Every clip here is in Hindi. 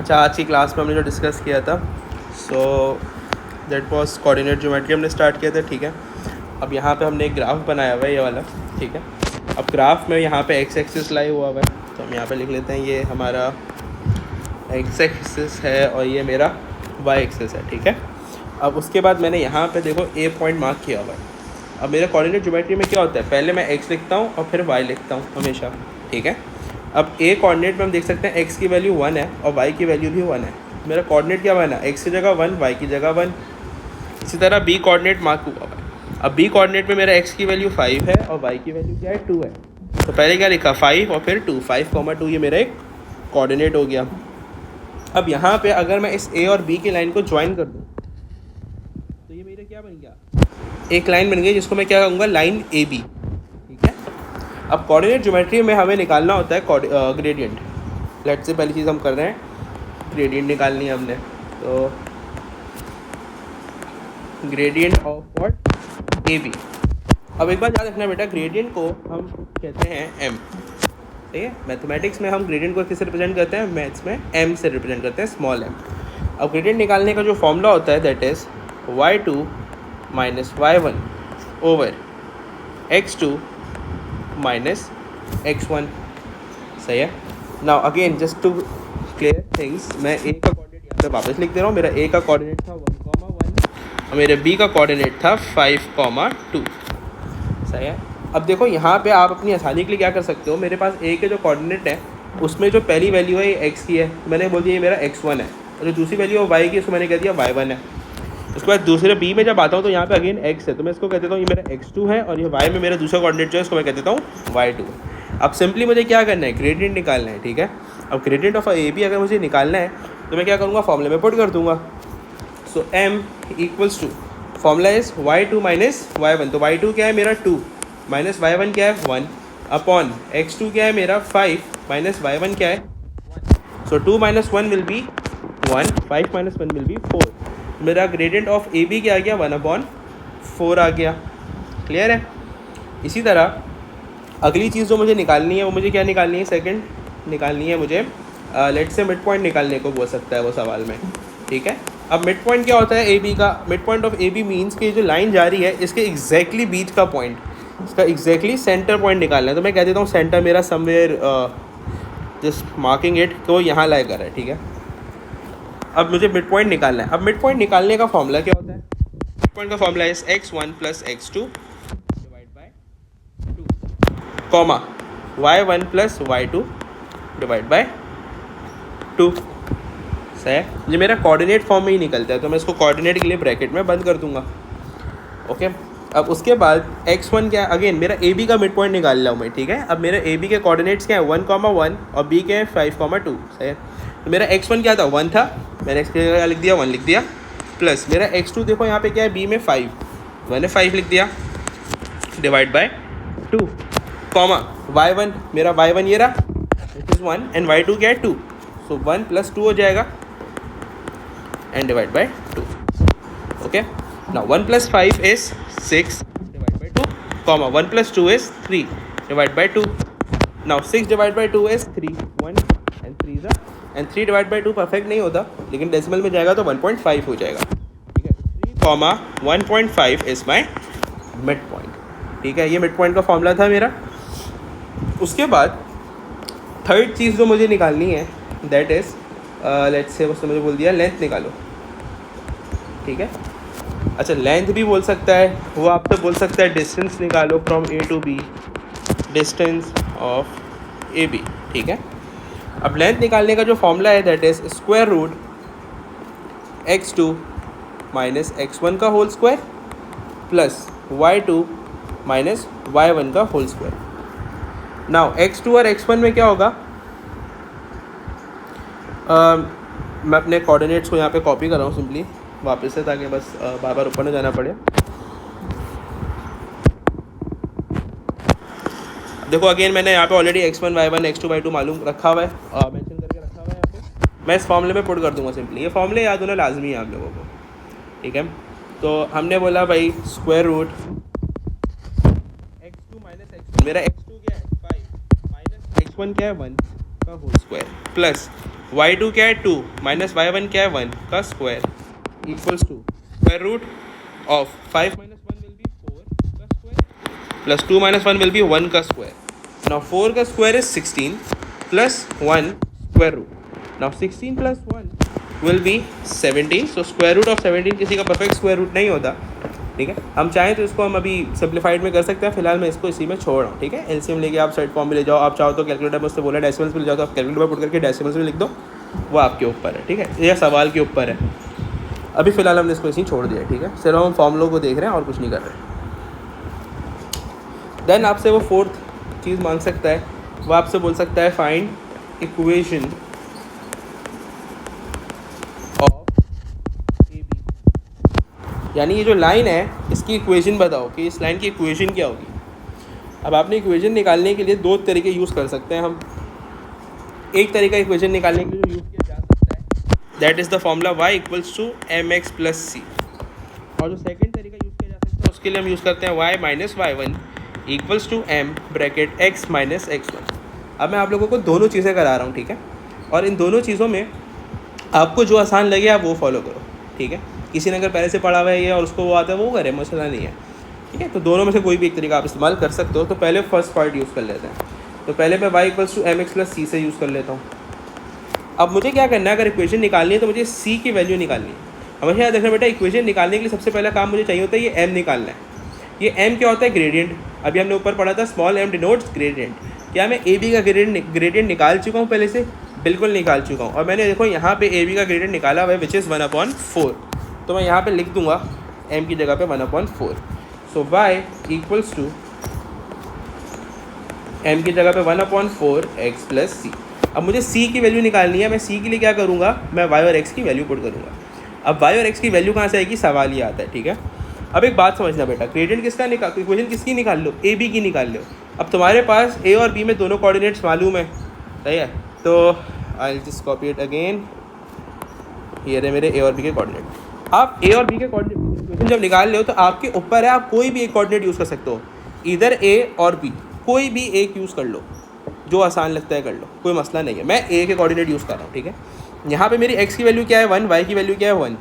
अच्छा, आज की क्लास में हमने जो डिस्कस किया था, so that was coordinate geometry हमने स्टार्ट किया था, ठीक है। अब यहाँ पे हमने एक ग्राफ बनाया हुआ है, ये वाला, ठीक है। अब ग्राफ में यहाँ पे एक्स एक्सिस लाई हुआ है, तो हम यहाँ पे लिख लेते हैं ये हमारा एक्स एक्सिस है और ये मेरा वाई एक्सिस है, ठीक है। अब उसके बाद मैंने यहाँ पे देखो ए पॉइंट मार्क किया हुआ है। अब मेरा कोऑर्डिनेट ज्योमेट्री में क्या होता है, पहले मैं एक्स लिखता हूँ और फिर वाई लिखता हूँ हमेशा, ठीक है। अब ए कोऑर्डिनेट में हम देख सकते हैं एक्स की वैल्यू 1 है और वाई की वैल्यू भी 1 है। मेरा कोऑर्डिनेट क्या बना, एक्स की जगह 1, वाई की जगह 1। इसी तरह बी कोऑर्डिनेट मार्क हुआ है। अब बी कोऑर्डिनेट में मेरा एक्स की वैल्यू 5 है और वाई की वैल्यू क्या है, 2 है। तो पहले क्या लिखा, 5 और फिर 2, 5, 2, ये मेरा एक कोऑर्डिनेट हो गया। अब यहाँ पे अगर मैं इस ए और बी की लाइन को ज्वाइन कर दूँ तो ये मेरा क्या बन गया, एक लाइन बन गई जिसको मैं क्या कहूँगा, लाइन ए बी, ठीक है। अब कोऑर्डिनेट ज्योमेट्री में हमें निकालना होता है ग्रेडियंट। लेट्स से पहली चीज़ हम कर रहे हैं, ग्रेडियंट निकालनी है हमने। तो gradient of what, A B. अब एक बार याद रखना बेटा, ग्रेडियंट को हम कहते हैं एम, ठीक है। मैथमेटिक्स में हम ग्रेडियंट को किससे रिप्रेजेंट करते हैं, मैथ्स में एम से रिप्रेजेंट करते हैं, स्मॉल एम। अब ग्रेडियंट निकालने का जो फॉर्मूला होता है that is y2 minus y1 over x2 minus x1, सही है। Now again just to clear things, मैं ए का कोऑर्डिनेट यहाँ पे वापस लिख दे रहा हूँ। मेरा ए का कोऑर्डिनेट था 1,1 और मेरे बी का कोऑर्डिनेट था 5,2, सही है। अब देखो यहाँ पे आप अपनी आसानी के लिए क्या कर सकते हो, मेरे पास ए के जो कोऑर्डिनेट है उसमें जो पहली वैल्यू है ये एक्स की है, मैंने बोल दिया ये मेरा x1 है, और जो दूसरी वैल्यू है वाई की, उसको मैंने कह दिया y1 है। उसके बाद दूसरे बी में जब आता हूँ तो यहाँ पे अगेन x है, तो मैं इसको कह देता हूँ ये मेरा x2 है, और ये y में मेरा दूसरा कोऑर्डिनेट जो है इसको मैं कह देता हूँ y2। अब सिंपली मुझे क्या करना है, ग्रेडियंट निकालना है, ठीक है। अब ग्रेडियंट ऑफ ए बी अगर मुझे निकालना है तो मैं क्या करूँगा, फॉर्मूले में पुट कर दूँगा। So m equals to, formula is y2 minus y1, तो y2 क्या है मेरा 2 माइनस y1 क्या है 1 अपॉन x2 क्या है मेरा 5 माइनस y1 क्या है 1। सो 2 minus 1 will be 1, 5 minus 1 will be 4। मेरा ग्रेडियंट ऑफ ए बी क्या आ गया, 1/4 आ गया, क्लियर है। इसी तरह अगली चीज़ जो मुझे निकालनी है वो मुझे क्या निकालनी है, सेकंड निकालनी है मुझे, लेट्स से मिड पॉइंट निकालने को बोल सकता है वो सवाल में, ठीक है। अब मिड पॉइंट क्या होता है ए बी का, midpoint of A B means कि जो लाइन जा रही है इसके एग्जैक्टली बीच का पॉइंट, इसका एग्जैक्टली सेंटर पॉइंट निकालना है। तो मैं कह देता हूँ सेंटर मेरा समवेयर, जस्ट मार्किंग इट, तो यहाँ लाई कर रहा है, ठीक है। अब मुझे मिड पॉइंट निकालना है। अब मिड पॉइंट निकालने का फॉर्मूला क्या होता है, मिड पॉइंट का formula is x1 plus x2 divide by 2 comma y1 plus y2 divide by 2, सही है। ये मेरा कोऑर्डिनेट फॉर्म में ही निकलता है, तो मैं इसको कोऑर्डिनेट के लिए ब्रैकेट में बंद कर दूंगा, ओके। अब उसके बाद x1 क्या है, अगेन मेरा ए बी का मिड पॉइंट निकाल रहा हूँ मैं, ठीक है। अब मेरे ए बी के कोऑर्डिनेट्स क्या है, 1,1 और बी के 5,2, सही है। तो मेरा x1 क्या था, 1 था, मैंने x की जगह लिख दिया 1 लिख दिया, प्लस मेरा x2 देखो यहाँ पे क्या है, b में 5, मैंने 5 लिख दिया, डिवाइड बाय 2 कॉमा y1, मेरा y1 ये रहा, इट इज़ 1, एंड y2 क्या है 2, सो 1 प्लस 2 हो जाएगा and divide by 2, okay. Now 1 plus 5 is 6 divide by 2 comma 1 plus 2 is 3 divide by 2। Now 6 divide by 2 is 3, 1 and 3 is and 3 divide by 2 perfect नहीं होता, लेकिन डेसिमल में जाएगा तो 1.5 हो जाएगा, ठीक है। 3,1.5 इज माई मिड पॉइंट, ठीक है। ये मिड पॉइंट का फॉर्मूला था मेरा। उसके बाद थर्ड चीज़ जो मुझे निकालनी है दैट इज़, लेट्स से उसने मुझे बोल दिया लेंथ निकालो, ठीक है। अच्छा, लेंथ भी बोल सकता है वो, आपसे बोल सकता है डिस्टेंस निकालो from A to B, distance of A B, ठीक है। अब लेंथ निकालने का जो फॉर्मूला है that is square root x2 minus x1 का whole square plus y2 minus y1 का होल स्क्वायर। नाउ x2 और x1 में क्या होगा, मैं अपने कोऑर्डिनेट्स को यहाँ पे कॉपी कर रहा हूँ सिंपली वापस से, ताकि बस बार बार ऊपर न जाना पड़े। देखो अगेन मैंने यहाँ पे already x1 y1 x2 y2 मालूम रखा हुआ है, मेंशन करके रखा हुआ है यहाँ पे। मैं इस फॉर्मूले में पुट कर दूंगा सिंपली, ये फॉर्मूले याद होना लाजमी है आप लोगों को, ठीक है। तो हमने बोला भाई square root x2 minus x1, मेरा x2 क्या है 5 माइनस x1 क्या है 1 का होल स्क्वायर प्लस y2 क्या है 2 माइनस y1 क्या है 1 का square equals to square root of 5 minus 1 will be 4 का square plus 2 minus 1 will be 1 का स्क्वायर। नाउ 4 का square is 16 plus 1 square root. Now 16 plus 1 will be 17। So square root of 17 किसी का परफेक्ट स्क्वायर रूट नहीं होता, ठीक है। हम चाहें तो इसको हम अभी सिंप्लीफाइड में कर सकते हैं, फिलहाल मैं इसको इसी में छोड़ रहा हूँ, ठीक है। एलसीएम लेके आप सेट फॉर्म में ले जाओ, आप चाहो तो कैलकुलेटर में उससे बोला डेसिमल्स में ले जाओ तो आप कैलकुलेटर में पुट करके डेसिमल्स में लिख दो, वो आपके ऊपर है, ठीक है, यह सवाल के ऊपर है। अभी फ़िलहाल हमने इसको इसी छोड़ दिया, ठीक है। सिर्फ हम फॉर्मूलों को देख रहे हैं और कुछ नहीं कर रहे। देन आपसे वो फोर्थ चीज़ मांग सकता है, वो आपसे बोल सकता है फाइंड इक्वेशन यानी ये जो लाइन है इसकी इक्वेशन बताओ कि इस लाइन की इक्वेशन क्या होगी। अब आपने इक्वेशन निकालने के लिए दो तरीके यूज़ कर सकते हैं हम। एक तरीका इक्वेशन निकालने के लिए यूज़ किया जा सकता है, that is the formula y equals to M X plus C. और जो सेकंड तरीका यूज़ किया जा सकता है उसके लिए हम यूज़ करते हैं y minus y1 equals to M bracket x minus x1। अब मैं आप लोगों को दोनों चीज़ें करा रहा हूँ, ठीक है, और इन दोनों चीज़ों में आपको जो आसान लगे आप वो फॉलो करो, ठीक है। किसी ने अगर पहले से पढ़ा हुआ है ये और उसको वो आता है वो करे, मसला नहीं है, ठीक है। तो दोनों में से कोई भी एक तरीका आप इस्तेमाल कर सकते हो। तो पहले फर्स्ट पार्ट यूज़ कर लेते हैं। तो पहले मैं y equals to M X plus C से यूज़ कर लेता हूँ। अब मुझे क्या करना है, अगर इक्वेशन निकालनी है तो मुझे c की वैल्यू निकालनी है। हमेशा याद रखना बेटा, इक्वेशन निकालने के लिए सबसे पहला काम मुझे चाहिए होता है ये m निकालना है। ये m क्या होता है, ग्रेडियंट। अभी हमने ऊपर पढ़ा था स्मॉल m डिनोट्स ग्रेडियंट। क्या मैं ए बी का ग्रेडियंट निकाल चुका हूँ पहले से? बिल्कुल निकाल चुका हूँ। और मैंने देखो यहाँ पे ए बी का ग्रेडियंट निकाला हुआ है विच इज़ 1/4। तो मैं यहाँ पे लिख दूंगा m की जगह पे 1/4। सो y इक्वल्स टू m की जगह पे 1/4 x प्लस सी। अब मुझे c की वैल्यू निकालनी है। मैं c के लिए क्या करूँगा, मैं y और x की वैल्यू पुट करूँगा। अब y और x की वैल्यू कहाँ से आएगी, सवाल ये आता है, ठीक है। अब एक बात समझना बेटा, ग्रेडियंट किसका निकाल, इक्वेशन किसकी निकाल लो, ए बी की निकाल लो। अब तुम्हारे पास a और b में दोनों कोऑर्डिनेट्स मालूम है, सही है। तो I just copy it again, ये रहे मेरे a और b के कोऑर्डिनेट। आप a और b के कोऑर्डिनेट जब निकाल ले हो तो आपके ऊपर है, आप कोई भी एक कोऑर्डिनेट यूज़ कर सकते हो, इधर a और b, कोई भी एक यूज़ कर लो, जो आसान लगता है कर लो, कोई मसला नहीं है। मैं a के कोऑर्डिनेट यूज़ कर रहा हूँ, ठीक है। यहाँ पे मेरी x की वैल्यू क्या है 1, y की वैल्यू क्या है 1।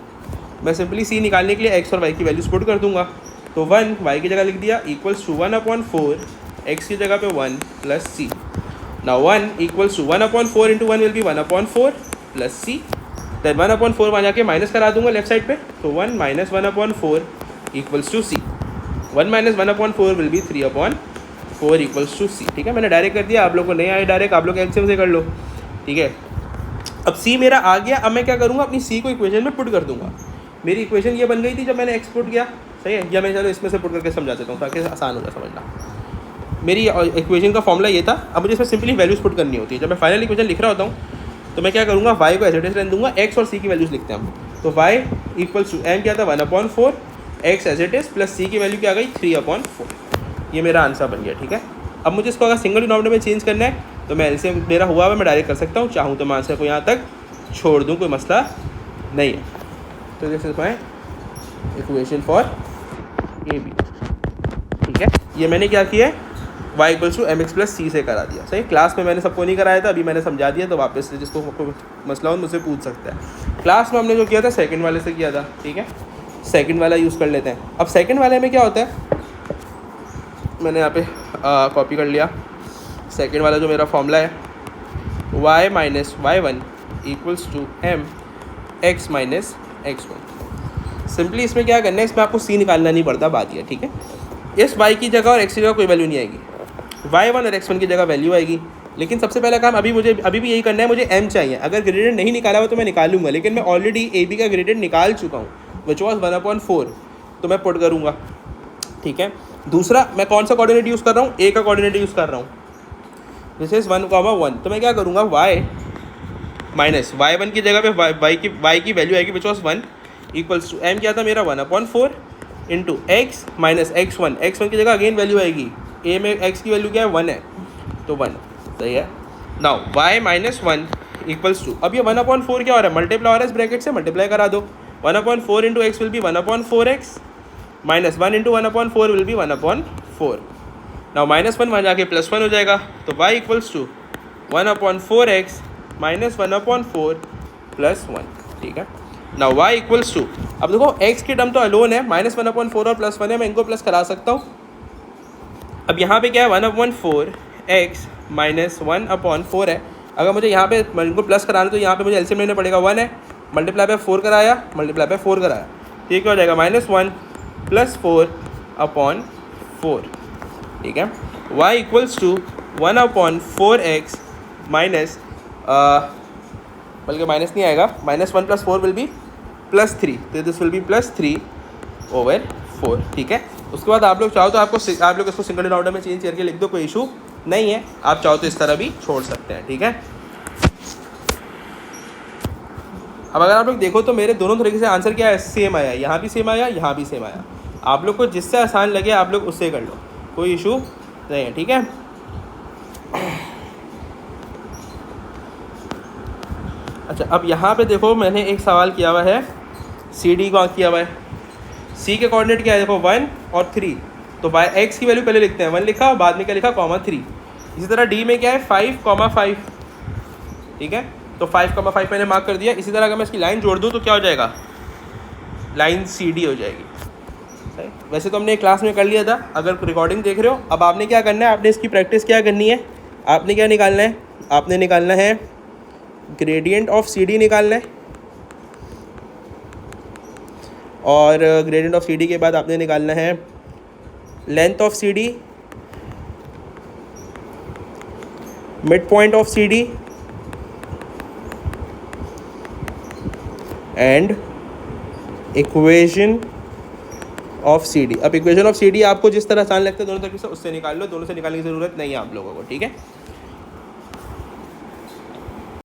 मैं सिंपली c निकालने के लिए x और y की वैल्यूज पुट कर दूंगा। तो 1 y की जगह लिख दिया इक्वल्स टू 1/4 x की जगह पे 1 plus C. Now 1 equals to 1/4 into 1 will be 1/4 plus C. Then 1/4 वहाँ जाके माइनस करा दूंगा लेफ्ट साइड पे, तो 1 minus 1/4 equals to C. 1 minus 1/4 will be 3/4 equals to C, ठीक है। मैंने डायरेक्ट कर दिया, आप लोग को नहीं आए डायरेक्ट, आप लोग एलसीएम से कर लो, ठीक है। अब c मेरा आ गया। अब मैं क्या करूँगा, अपनी c को इक्वेशन में पुट कर दूंगा। मेरी इक्वेशन ये बन गई थी जब मैंने एक्सपोर्ट किया, सही है। या मैं चलो इसमें से पुट करके समझा देता हूँ ताकि आसान हो जाए समझना। मेरी इक्वेशन का फॉर्मूला ये था। अब मुझे इसमें सिंपली वैल्यूज पुट करनी होती है। जब मैं फाइनल इक्वेशन लिख रहा होता हूँ तो मैं क्या करूँगा, y को एज इट इज रहने दूंगा, x और c की वैल्यूज लिखते हैं हम। तो y इक्वल्स टू m क्या था 1/4, x as it is plus c की वैल्यू क्या आ गई 3/4। ये मेरा आंसर बन गया, ठीक है। अब मुझे इसको अगर सिंगल डिनोमिनेटर में चेंज करना है तो मैं एलसीएम मेरा हुआ है, मैं डायरेक्ट कर सकता हूँ। चाहूँ तो मैं आंसर को यहाँ तक छोड़ दूँ, कोई मसला नहीं है। तो this is my equation for A B, ठीक है। ये मैंने क्या किया है, y equals to M X plus C से करा दिया, सही। क्लास में मैंने सबको नहीं कराया था, अभी मैंने समझा दिया, तो वापस से जिसको मसला हो मुझसे पूछ सकता है। क्लास में हमने जो किया था सेकंड वाले से किया था, ठीक है। सेकंड वाला यूज़ कर लेते हैं। अब सेकंड वाले में क्या होता है, मैंने यहाँ पे कॉपी कर लिया। सेकंड वाला जो मेरा फॉर्मूला है y minus y1 equals to M X minus x1। Simply इसमें क्या करना है, इसमें आपको c निकालना नहीं पड़ता, बात ये, ठीक है। इस y की जगह और x की जगह कोई वैल्यू नहीं आएगी, y1 और x1 की जगह वैल्यू आएगी। लेकिन सबसे पहला काम अभी भी यही करना है, मुझे m चाहिए। अगर ग्रेडियंट नहीं निकाला हुआ तो मैं निकालूंगा, लेकिन मैं ऑलरेडी ए बी का ग्रेडियंट निकाल चुका हूँ विच वॉज 1/4, तो मैं पुट करूँगा, ठीक है। दूसरा, मैं कौन सा कोऑर्डिनेट यूज़ कर रहा हूँ, a का कोऑर्डिनेट यूज़ कर रहा हूँ, दिस इज 1,1। तो मैं क्या करूँगा, y माइनस y1 की जगह पे y की वैल्यू आएगी which was 1 equals to m क्या था मेरा 1/4 इंटू x माइनस x1 की जगह अगेन वैल्यू आएगी, a में x की वैल्यू क्या है 1 है, तो 1, सही है। Now y minus 1 equals to, अब ये 1/4 क्या हो रहा है, मल्टीप्लाई हो रहा है, इस ब्रैकेट से मल्टीप्लाई करा दो। 1/4 into x will be 1/4x minus 1 into 1/4 will be 1/4। Now -1 वहाँ जाके +1 हो जाएगा, तो y इक्वल्स टू 1/4x -1/4 + 1, ठीक है। नाउ y इक्वल्स टू, अब देखो x की टर्म तो अलोन है, -1/4 और +1 है, मैं इनको प्लस करा सकता हूँ। अब यहाँ पे क्या है, 1/4 x -1/4 है। अगर मुझे यहाँ पे इनको प्लस कराना तो यहाँ पे मुझे एलसीएम लेना पड़ेगा, 1 है, मल्टीप्लाई बाय 4 कराया, मल्टीप्लाई बाय 4 कराया, तो ये क्या हो जाएगा, -1 + 4/4, ठीक है। y equals to 1/4x minus, बल्कि माइनस नहीं आएगा, -1 + 4 विल बी +3, तो दिस विल बी +3/4, ठीक है। उसके बाद आप लोग चाहो तो आप लोग इसको सिंगल ऑर्डर में चेंज करके लिख दो, कोई इशू नहीं है। आप चाहो तो इस तरह भी छोड़ सकते हैं, ठीक है। अब अगर आप लोग देखो तो मेरे दोनों तरीके से आंसर क्या है, सेम आया, यहाँ भी सेम आया, यहाँ भी सेम आया। आप लोग को जिससे आसान लगे आप लोग उससे कर लो, कोई इशू नहीं है, ठीक है। अच्छा, अब यहाँ पे देखो मैंने एक सवाल किया हुआ है, सी डी को किया हुआ है, सी के कोऑर्डिनेट क्या है, देखो 1 और 3, तो बाय एक्स की वैल्यू पहले लिखते हैं, 1 लिखा और बाद में क्या लिखा, (3). इसी तरह डी में क्या है, 5,5, ठीक है, तो 5,5 मैंने मार्क कर दिया। इसी तरह अगर मैं इसकी लाइन जोड़ दूँ तो क्या हो जाएगा, लाइन सी डी हो जाएगी, सही। वैसे तो हमने क्लास में कर लिया था, अगर रिकॉर्डिंग देख रहे हो, अब आपने क्या करना है, आपने इसकी प्रैक्टिस क्या करनी है, आपने क्या निकालना है, आपने निकालना है ग्रेडियंट ऑफ सी डी निकालना है, और ग्रेडियंट ऑफ सी डी के बाद आपने निकालना है length of C D, midpoint of C D and equation of C D. अब इक्वेशन ऑफ सी डी आपको जिस तरह आसान लगता है दोनों तरीके से उससे निकाल लो, दोनों से निकालने की ज़रूरत नहीं है आप लोगों को, ठीक है।